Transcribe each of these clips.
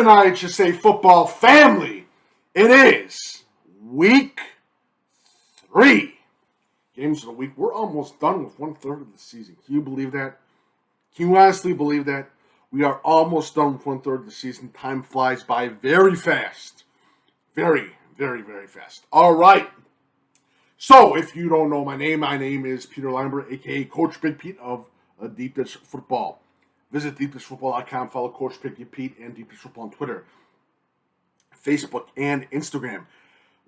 happened, IHSA football family? It is week 3. Games of the week. We're almost done with 1/3 of the season. Can you believe that? Can you honestly believe that? We are almost done with 1/3 of the season. Time flies by very fast. Very, very, very fast. All right. So, if you don't know my name is Peter Leinberg, a.k.a. Coach Big Pete of DuPage Football. Visit DuPageFootball.com. Follow Coach Big Pete and DuPage Football on Twitter, Facebook, and Instagram.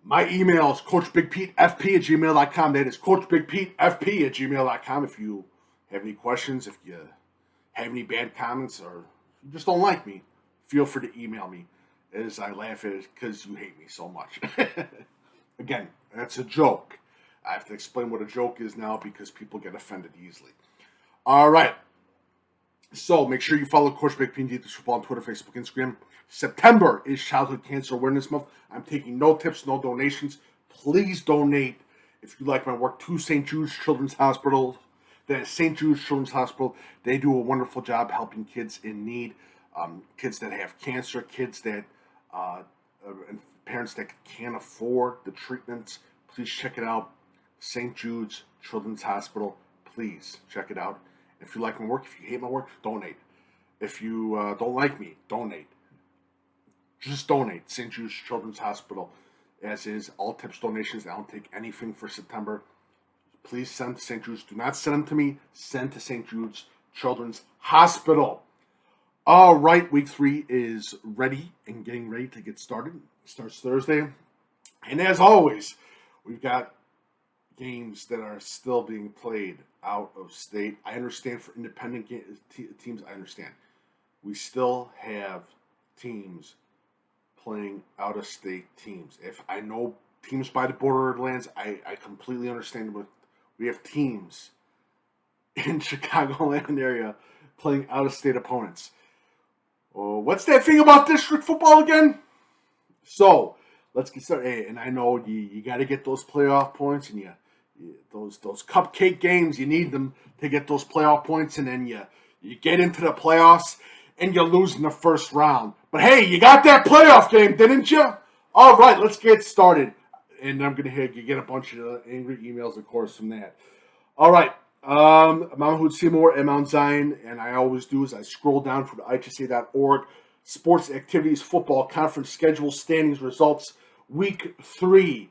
My email is CoachBigPeteFP@gmail.com. That is CoachBigPeteFP@gmail.com. If you have any questions, if you have any bad comments, or you just don't like me, feel free to email me, as I laugh at it because you hate me so much. Again, that's a joke. I have to explain what a joke is now because people get offended easily. All right. So make sure you follow Coach Big Pete and DuPage Football on Twitter, Facebook, Instagram. September is Childhood Cancer Awareness Month. I'm taking no tips, no donations. Please donate, if you like my work, to St. Jude's Children's Hospital. That is St. Jude's Children's Hospital. They do a wonderful job helping kids in need, kids that have cancer, kids that, and parents that can't afford the treatments. Please check it out. St. Jude's Children's Hospital. Please check it out. If you like my work, if you hate my work, donate. If you don't like me, donate. Just donate. St. Jude's Children's Hospital, as is. All tips, donations. I don't take anything for September. Please send to St. Jude's. Do not send them to me. Send to St. Jude's Children's Hospital. All right, week 3 is ready and getting ready to get started. It starts Thursday. And as always, we've got games that are still being played out of state. I understand for independent teams, I understand. We still have teams playing out of state teams. If I know teams by the borderlands, I completely understand, but we have teams in Chicagoland area playing out of state opponents. What's that thing about district football again? So let's get started. And I know you got to get those playoff points, and those cupcake games, you need them to get those playoff points, and then you get into the playoffs and you lose in the first round. But hey, you got that playoff game, didn't you? All right, let's get started. And I'm going to get a bunch of angry emails, of course, from that. All right, Mount Hood Seymour and Mount Zion, and I always do is I scroll down through the IHSA.org, sports activities, football, conference schedule, standings, results, week 3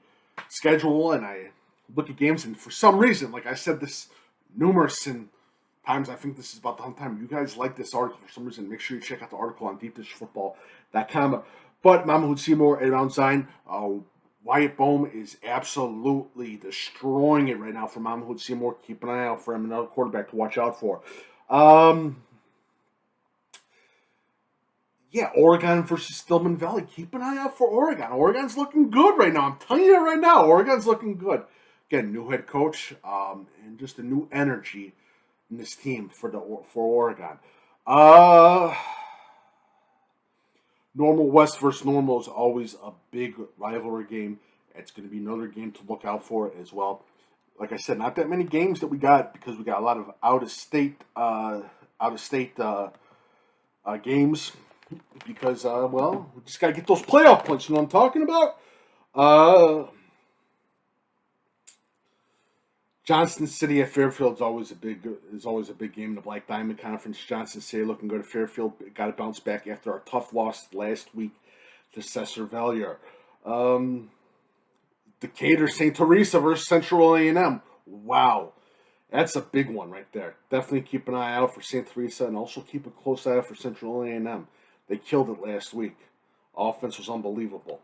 schedule, and I look at games, and for some reason, like I said this numerous times, I think this is about the whole time, you guys like this article for some reason. Make sure you check out the article on DuPageFootball.com. But Mount Hood Seymour and Mount Zion, Wyatt Bohm is absolutely destroying it right now for Mount Hood Seymour. Keep an eye out for him, another quarterback to watch out for. Oregon versus Stillman Valley. Keep an eye out for Oregon. Oregon's looking good right now. I'm telling you right now, Oregon's looking good. Again, new head coach, and just a new energy in this team for Oregon. Normal West versus Normal is always a big rivalry game. It's going to be another game to look out for as well. Like I said, not that many games that we got because we got a lot of out-of-state games because, we just got to get those playoff points. You know what I'm talking about? Johnson City at Fairfield is always a big game in the Black Diamond Conference. Johnson City looking good at Fairfield. Got to bounce back after our tough loss last week to Cesar Valier. Decatur St. Teresa versus Central A&M. Wow, that's a big one right there. Definitely keep an eye out for St. Teresa, and also keep a close eye out for Central A&M. They killed it last week. Offense was unbelievable.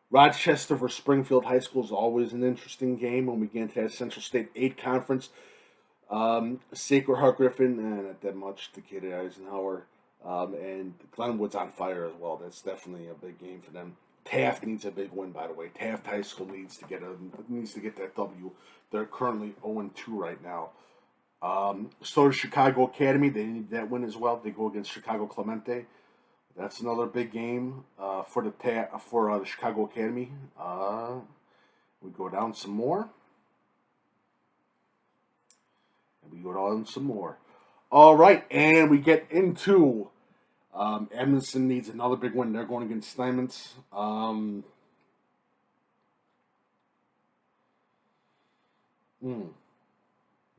Rochester versus Springfield High School is always an interesting game when we get into that Central State 8 conference. Sacred Heart Griffin, not that much. Decatur Eisenhower, and Glenwood's on fire as well. That's definitely a big game for them. Taft needs a big win, by the way. Taft High School needs to get that W. They're currently 0-2 right now. So does Chicago Academy. They need that win as well. They go against Chicago Clemente. That's another big game for the Chicago Academy. We go down some more. All right, and we get into Edmondson needs another big win. They're going against Steinmetz.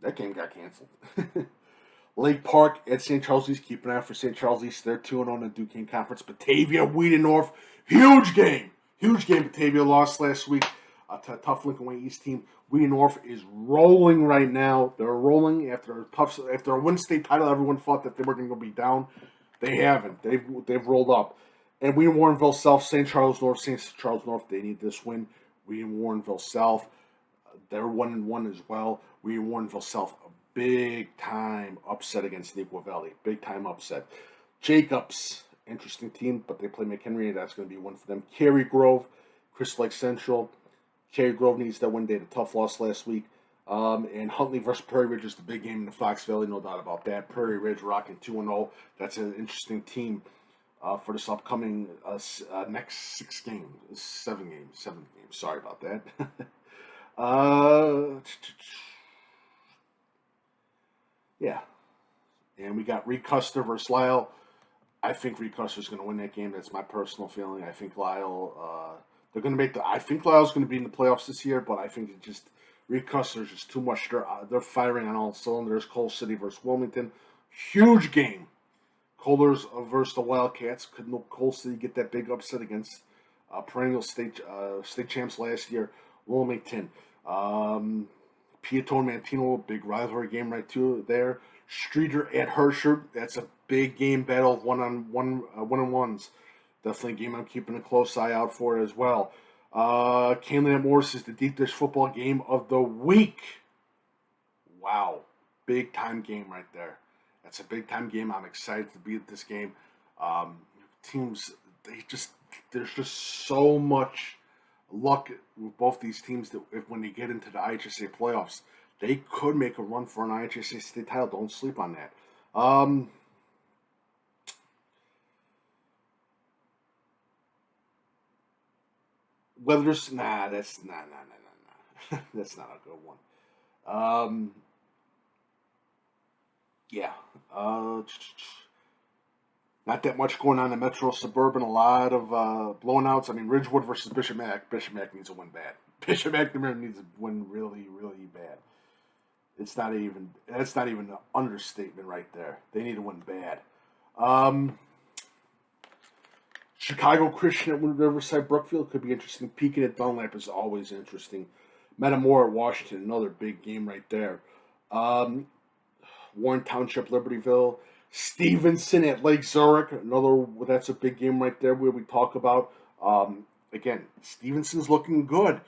That game got canceled. Lake Park at St. Charles. Keep an eye out for St. Charles. They're 2-0 in the Duquesne Conference. Batavia, Wheaton North. Huge game. Huge game. Batavia lost last week. A tough Lincoln Way East team. Wheaton North is rolling right now. They're rolling after a win state title. Everyone thought that they were going to be down. They haven't. They've rolled up. And Wheaton Warrenville South, St. Charles North. St. Charles North, they need this win. Wheaton Warrenville South, they're 1-1 as well. Wheaton Warrenville South, a big time upset against Neuqua Valley. Big time upset. Jacobs, interesting team, but they play McHenry. That's going to be one for them. Cary Grove, Crystal Lake Central. Cary Grove needs that win. They had a tough loss last week. And Huntley versus Prairie Ridge is the big game in the Fox Valley, no doubt about that. Prairie Ridge rocking 2-0. That's an interesting team for this upcoming next 7 games. Sorry about that. Yeah. And we got Reed Custer versus Lyle. I think Reed Custer's going to win that game. That's my personal feeling. I think Lyle, they're going to make I think Lyle's going to be in the playoffs this year, but I think Reed Custer's just too much. They're firing on all cylinders. Coal City versus Wilmington. Huge game. Coalers versus the Wildcats. Could Coal City get that big upset against perennial state champs last year? Wilmington. Piatone Mantino, big rivalry game right there. Streeter at Hershey. That's a big game battle of one-on-ones. Definitely a game I'm keeping a close eye out for as well. Kaneland at Morris is the deep dish football game of the week. Wow. Big time game right there. That's a big time game. I'm excited to be at this game. Teams, there's just so much luck with both these teams that when they get into the IHSA playoffs, they could make a run for an IHSA state title. Don't sleep on that. That's nah. That's not a good one. Yeah. Not that much going on in Metro Suburban. A lot of blowouts. I mean, Ridgewood versus Bishop Mac. Bishop Mac needs to win bad. Bishop Mac needs to win really, really bad. That's not even an understatement right there. They need to win bad. Chicago Christian at Riverside Brookfield could be interesting. Pekin at Dunlap is always interesting. Metamora at Washington, another big game right there. Warren Township, Libertyville. Stevenson at Lake Zurich, that's a big game right there where we talk about, again, Stevenson's looking good.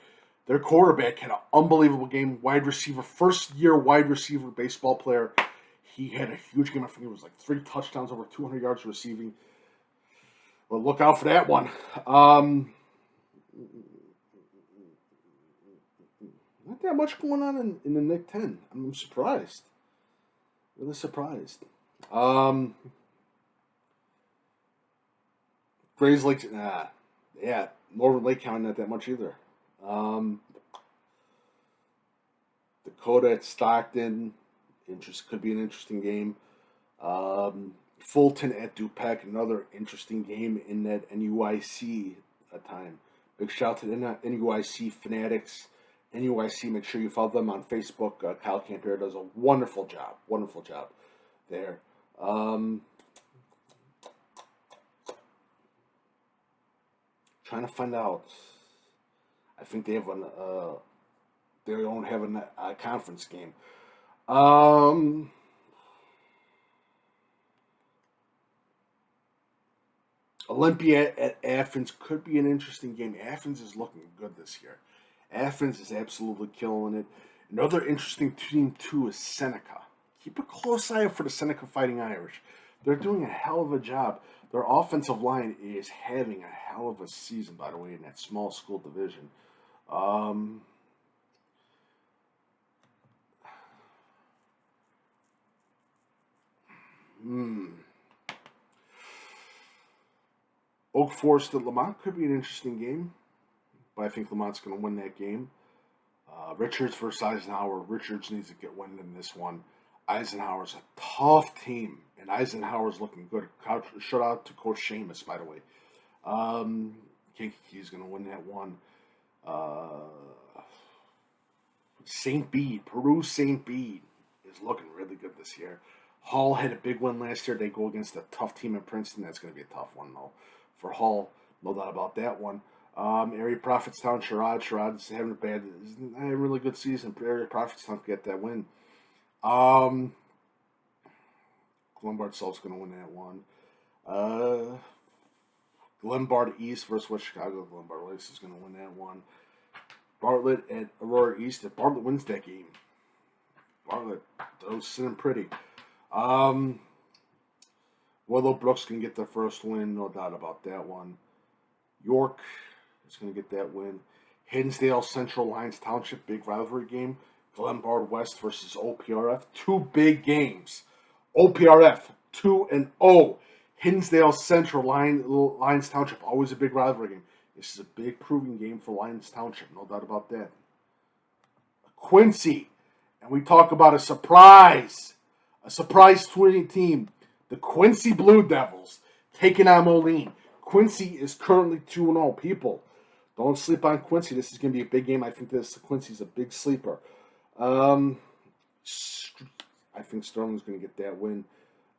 Their quarterback had an unbelievable game, first-year wide receiver baseball player. He had a huge game. I think it was like 3 touchdowns, over 200 yards receiving. Well, look out for that one. Not that much going on in the Nick 10. I'm surprised. Really surprised. Grays Lake, Northern Lake County, not that much either. Dakota at Stockton, could be an interesting game. Fulton at DuPage, another interesting game in that NUIC time. Big shout to the NUIC fanatics. NUIC, make sure you follow them on Facebook. Kyle Campier does a wonderful job there. Trying to find out. I think they have they don't have a conference game. Olympia at Athens could be an interesting game. Athens is looking good this year. Athens is absolutely killing it. Another interesting team, too, is Seneca. Keep a close eye out for the Seneca Fighting Irish. They're doing a hell of a job. Their offensive line is having a hell of a season, by the way, in that small school division. Oak Forest at Lamont could be an interesting game, but I think Lamont's going to win that game. Richards versus Eisenhower. Richards needs to get win in this one. Eisenhower's a tough team, and Eisenhower's looking good. Shout out to Coach Seamus, by the way. He's going to win that one. St. Bede, Peru St. Bede is looking really good this year. Hull had a big win last year. They go against a tough team in Princeton. That's going to be a tough one, though, for Hull. No doubt about that one. Area Prophetstown, Sherrod. Sherrod's having a really good season. Area Prophetstown get that win. Glenbard South's going to win that one. Glenbard East versus West Chicago. Glenbard West is going to win that one. Bartlett at Aurora East. If Bartlett wins that game, Bartlett, those sitting pretty. Willowbrook's going to get their first win, no doubt about that one. York is going to get that win. Hinsdale Central Lions Township, big rivalry game. Glenbard West versus OPRF. Two big games. OPRF 2-0. Hinsdale Central Lions Township, always a big rivalry game. This is a big proving game for Lions Township, no doubt about that. Quincy, and we talk about a surprise twinning team. The Quincy Blue Devils taking on Moline. Quincy is currently 2-0. People, don't sleep on Quincy. This is going to be a big game. I think Quincy's a big sleeper. I think Sterling's going to get that win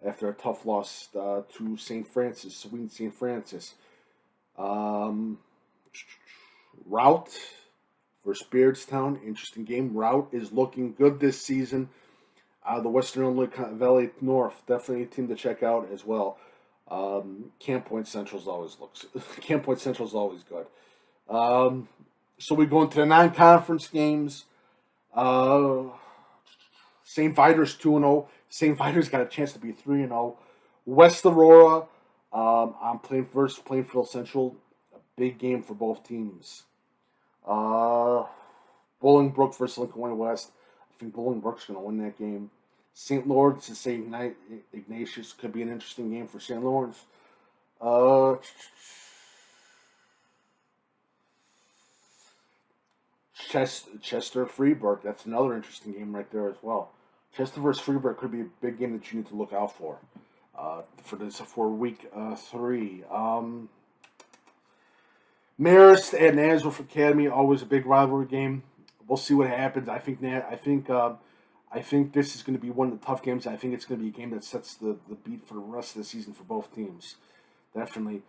after a tough loss to St. Francis, Sweden St. Francis. Route versus Beardstown, interesting game. Route is looking good this season. The Western Illinois Valley North, definitely a team to check out as well. Camp Point Central's always good. So we go into the non-conference games. St. Vitus 2-0. St. Vitus got a chance to be 3-0. West Aurora, I'm playing versus Plainfield Central. A big game for both teams. Bolingbrook versus Lincoln West. I think Bolingbrook's going to win that game. St. Lawrence and St. Ignatius could be an interesting game for St. Lawrence. Chester Freeburg, that's another interesting game right there as well. Chester versus Freeburg could be a big game that you need to look out for week 3. Marist at Nazareth Academy, always a big rivalry game. We'll see what happens. I think this is going to be one of the tough games. I think it's going to be a game that sets the beat for the rest of the season for both teams. Definitely.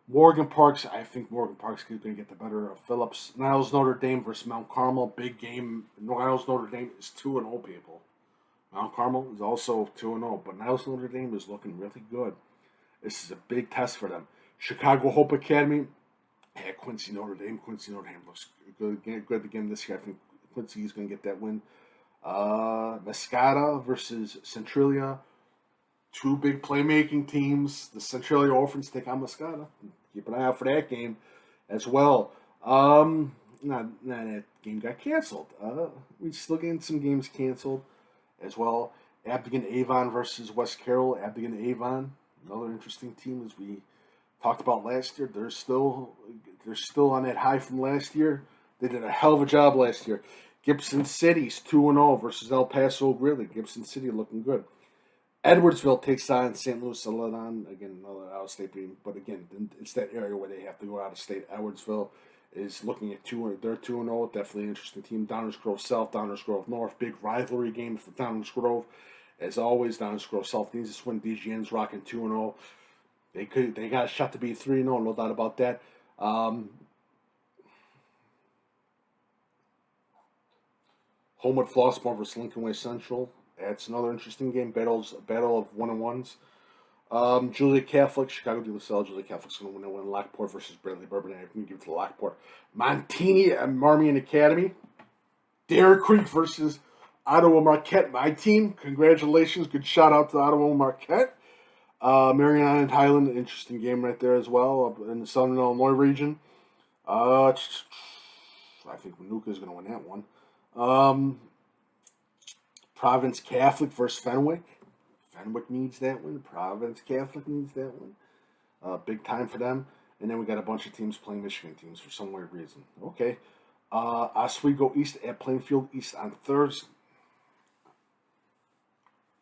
Morgan Parks, I think Morgan Parks is going to get the better of Phillips. Niles Notre Dame versus Mount Carmel, big game. Niles Notre Dame is 2-0, people. Mount Carmel is also 2-0, but Niles Notre Dame is looking really good. This is a big test for them. Chicago Hope Academy, Quincy Notre Dame. Quincy Notre Dame looks good again this year. I think Quincy is going to get that win. Mescata versus Centralia. Two big playmaking teams. The Centralia Orphans take on Mescata. Keep an eye out for that game as well. That game got canceled. We still getting some games canceled as well. Abingdon Avon versus West Carroll. Abingdon Avon, another interesting team as we talked about last year. They're still on that high from last year. They did a hell of a job last year. Gibson City's 2-0 versus El Paso Greeley. Gibson City looking good. Edwardsville takes on St. Louis Celadon. Again, another out-of-state team. But again, it's that area where they have to go out of state. Edwardsville is looking at 2-0. They're 2-0. Definitely an interesting team. Downers Grove South, Downers Grove North. Big rivalry game for Downers Grove. As always, Downers Grove South needs to win. DGN's rocking 2-0. They got a shot to be 3-0, no doubt about that. Homewood Flossmoor versus Lincoln Way Central. That's another interesting game. Battle of 1-on-1s. Julia Catholic, Chicago de La Salle. Julia Catholic's going to win. Lockport versus Bradley Bourbon. I'm going to give it to Lockport. Montini and Marmion Academy. Dare Creek versus Ottawa Marquette. My team. Congratulations. Good shout out to Ottawa Marquette. Marion Island Highland. Interesting game right there as well up in the Southern Illinois region. I think Manuka is going to win that one. Providence Catholic versus Fenwick. Fenwick needs that win. Providence Catholic needs that win. Big time for them. And then we got a bunch of teams playing Michigan teams for some weird reason. Okay. Oswego East at Plainfield East on Thursday.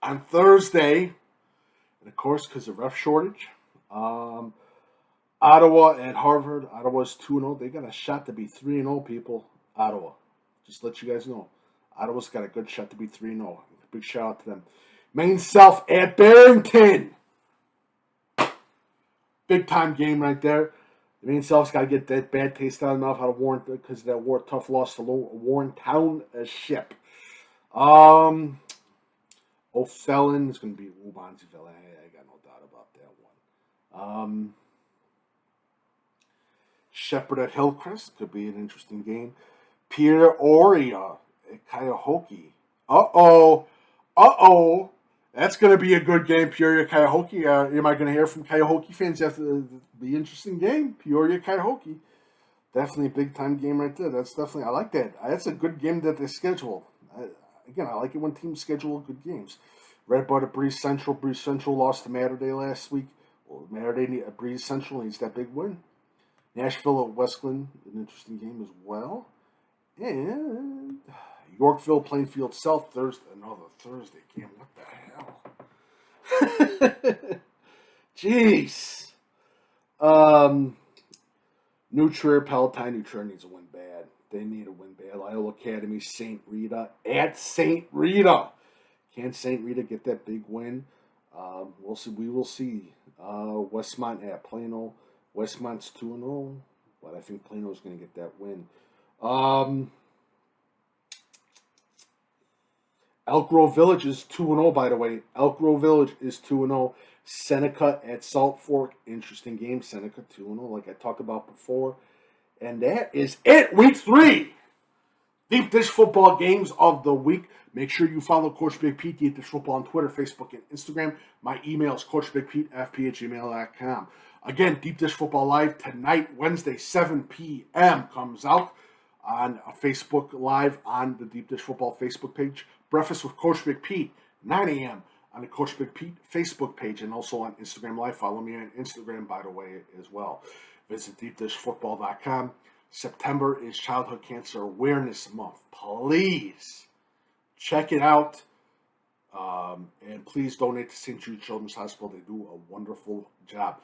On Thursday, and of course, because of ref shortage, Ottawa at Harvard. Ottawa's 2-0. They got a shot to be 3-0, people. Ottawa. Just let you guys know. Ottawa's got a good shot to be 3-0. Big shout out to them. Maine South at Barrington. Big time game right there. The Maine South's got to get that bad taste out of their mouth out of Warren because of that tough loss to Warren Township. O'Fallon is going to be Bonziville. I got no doubt about that one. Shepherd at Hillcrest could be an interesting game. Peoria at Cuyahoga. Uh-oh. That's going to be a good game, Peoria, Cuyahoga. Am I going to hear from Cuyahoga fans? That's the interesting game, Peoria, Cuyahoga. Definitely a big-time game right there. I like that. That's a good game that they scheduled. Again, I like it when teams schedule good games. Red Bud at Breeze Central. Breeze Central lost to Mater Day last week. Well, Mater Day at Breeze Central needs that big win. Nashville at Westland, an interesting game as well. And Yorkville, Plainfield South, another Thursday game. What the hell? Jeez. New Trier, Palatine. New Trier needs a win bad. They need a win bad. Loyola Academy, St. Rita at St. Rita. Can St. Rita get that big win? We'll see. We will see. Westmont at Plano. Westmont's 2-0, but I think Plano's going to get that win. Elk Grove Village is 2-0, by the way. Elk Grove Village is 2-0. Seneca at Salt Fork. Interesting game. Seneca 2-0, like I talked about before. And that is it. Week 3. Deep Dish Football games of the week. Make sure you follow Coach Big Pete, Deep Dish Football on Twitter, Facebook, and Instagram. My email is coachbigpetefp@gmail.com. Again, Deep Dish Football Live tonight, Wednesday, 7 p.m. comes out on Facebook Live on the Deep Dish Football Facebook page. Breakfast with Coach Big Pete, 9 a.m. on the Coach Big Pete Facebook page and also on Instagram Live. Follow me on Instagram, by the way, as well. Visit deepdishfootball.com. September is Childhood Cancer Awareness Month. Please check it out. And please donate to St. Jude Children's Hospital. They do a wonderful job.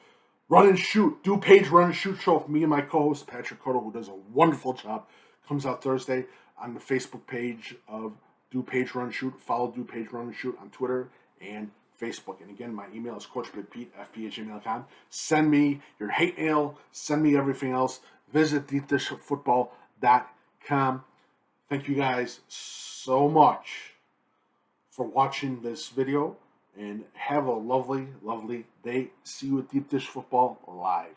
Run and Shoot. DuPage Run and Shoot show with me and my co-host Patrick Codo, who does a wonderful job. Comes out Thursday on the Facebook page of DuPage Run Shoot. Follow DuPage Run and Shoot on Twitter and Facebook. And again, my email is coachbigpete@fp@gmail.com. Send me your hate mail. Send me everything else. Visit deepdishfootball.com. Thank you guys so much for watching this video. And have a lovely, lovely day. See you at Deep Dish Football Live.